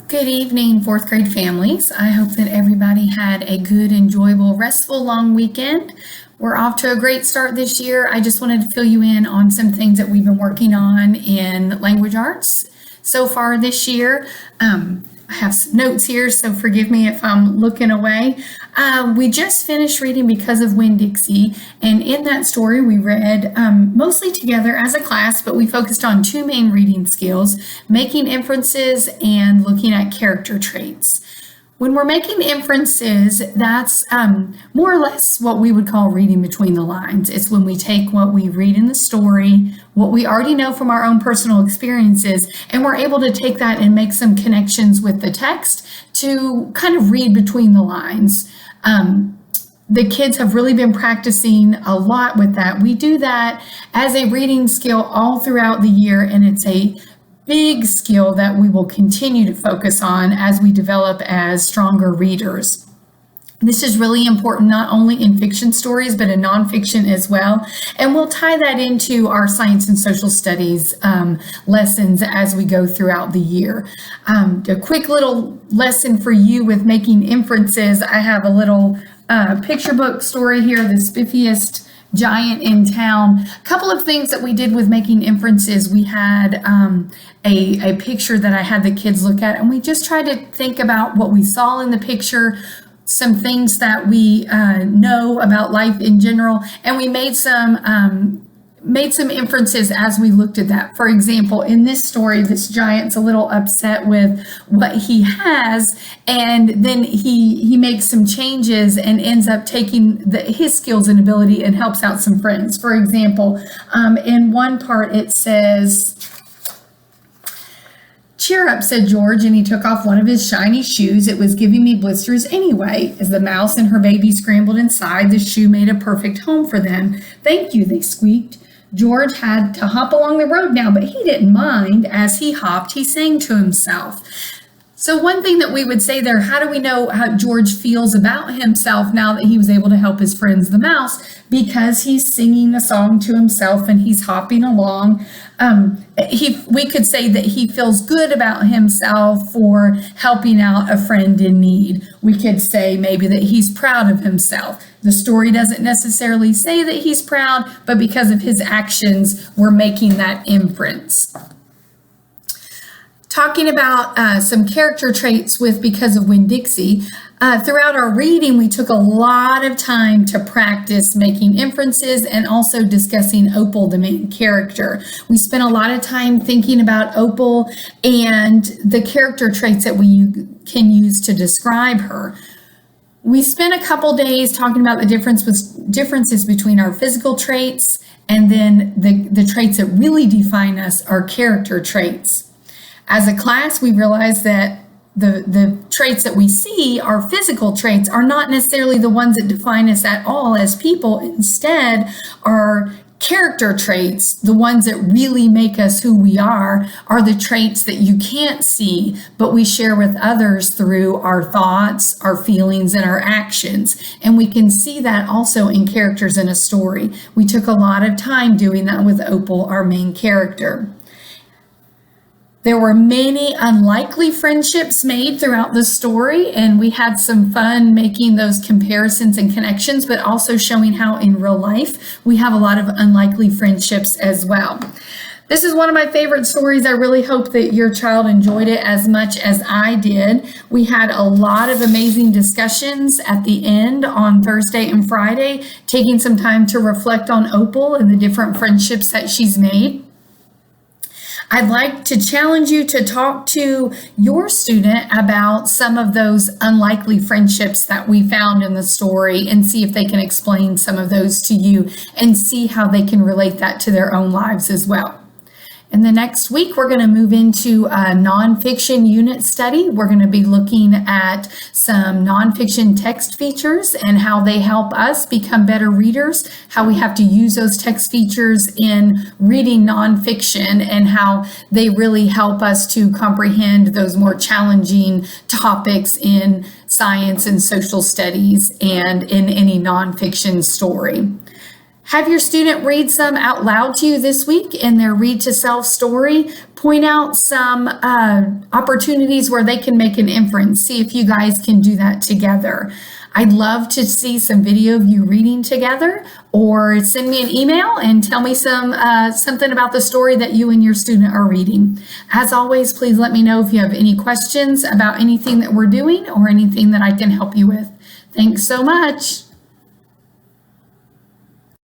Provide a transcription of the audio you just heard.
Good evening, fourth grade families. I hope that everybody had a good, enjoyable, restful, long weekend. We're off to a great start this year. I just wanted to fill you in on some things that we've been working on in language arts so far this year. I have some notes here, so forgive me if I'm looking away. We just finished reading Because of Winn-Dixie, and in that story we read mostly together as a class, but we focused on two main reading skills: making inferences and looking at character traits. When we're making inferences, that's more or less what we would call reading between the lines. It's when we take what we read in the story, what we already know from our own personal experiences, and we're able to take that and make some connections with the text to kind of read between the lines. The kids have really been practicing a lot with that. We do that as a reading skill all throughout the year, and it's a big skill that we will continue to focus on as we develop as stronger readers. This is really important not only in fiction stories, but in nonfiction as well. And we'll tie that into our science and social studies lessons as we go throughout the year. A quick little lesson for you with making inferences. I have a little picture book story here, The Spiffiest Giant in Town. A couple of things that we did with making inferences. We had a picture that I had the kids look at, and we just tried to think about what we saw in the picture, some things that we know about life in general, and we made some inferences as we looked at that. For example, in this story, this giant's a little upset with what he has, and then he makes some changes and ends up taking his skills and ability and helps out some friends. For example, in one part it says, "Cheer up," said George, and he took off one of his shiny shoes. "It was giving me blisters anyway." As the mouse and her baby scrambled inside, the shoe made a perfect home for them. "Thank you," they squeaked. George had to hop along the road now, but he didn't mind. As he hopped, he sang to himself. So one thing that we would say there, how do we know how George feels about himself now that he was able to help his friends, the mouse? Because he's singing a song to himself and he's hopping along. We could say that he feels good about himself for helping out a friend in need. We could say maybe that he's proud of himself. The story doesn't necessarily say that he's proud, but because of his actions, we're making that inference. Talking about some character traits with Because of Winn-Dixie, throughout our reading, we took a lot of time to practice making inferences and also discussing Opal, the main character. We spent a lot of time thinking about Opal and the character traits that we can use to describe her. We spent a couple days talking about the differences between our physical traits and then the traits that really define us, our character traits. As a class, we realized that the traits that we see, our physical traits, are not necessarily the ones that define us at all as people. Instead, our character traits, the ones that really make us who we are the traits that you can't see, but we share with others through our thoughts, our feelings, and our actions. And we can see that also in characters in a story. We took a lot of time doing that with Opal, our main character. There were many unlikely friendships made throughout the story, and we had some fun making those comparisons and connections, but also showing how in real life we have a lot of unlikely friendships as well. This is one of my favorite stories. I really hope that your child enjoyed it as much as I did. We had a lot of amazing discussions at the end on Thursday and Friday, taking some time to reflect on Opal and the different friendships that she's made. I'd like to challenge you to talk to your student about some of those unlikely friendships that we found in the story and see if they can explain some of those to you and see how they can relate that to their own lives as well. In the next week, we're going to move into a nonfiction unit study. We're going to be looking at some nonfiction text features and how they help us become better readers, how we have to use those text features in reading nonfiction, and how they really help us to comprehend those more challenging topics in science and social studies and in any nonfiction story. Have your student read some out loud to you this week in their Read to Self story. point out some opportunities where they can make an inference. See if you guys can do that together. I'd love to see some video of you reading together, or send me an email and tell me something about the story that you and your student are reading. As always, please let me know if you have any questions about anything that we're doing or anything that I can help you with. Thanks so much.